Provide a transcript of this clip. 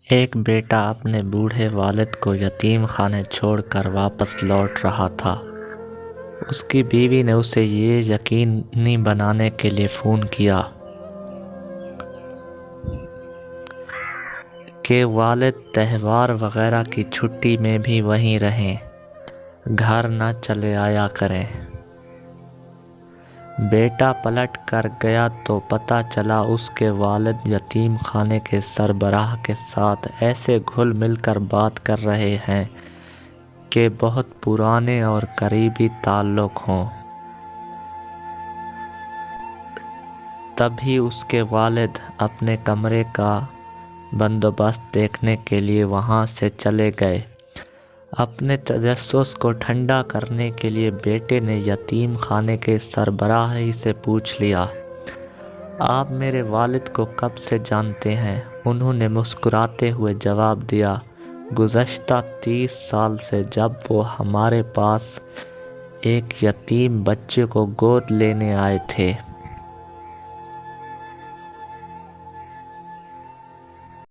ایک بیٹا اپنے بوڑھے والد کو یتیم خانے چھوڑ کر واپس لوٹ رہا تھا۔ اس کی بیوی نے اسے یہ یقینی بنانے کے لیے فون کیا کہ والد تہوار وغیرہ کی چھٹی میں بھی وہیں رہیں، گھر نہ چلے آیا کریں۔ بیٹا پلٹ کر گیا تو پتہ چلا اس کے والد یتیم خانے کے سربراہ کے ساتھ ایسے گھل مل کر بات کر رہے ہیں کہ بہت پرانے اور قریبی تعلق ہوں۔ تبھی اس کے والد اپنے کمرے کا بندوبست دیکھنے کے لیے وہاں سے چلے گئے۔ اپنے تجسس کو ٹھنڈا کرنے کے لیے بیٹے نے یتیم خانے کے سربراہ ہی سے پوچھ لیا، آپ میرے والد کو کب سے جانتے ہیں؟ انہوں نے مسکراتے ہوئے جواب دیا، گزشتہ 30 سال سے، جب وہ ہمارے پاس ایک یتیم بچے کو گود لینے آئے تھے۔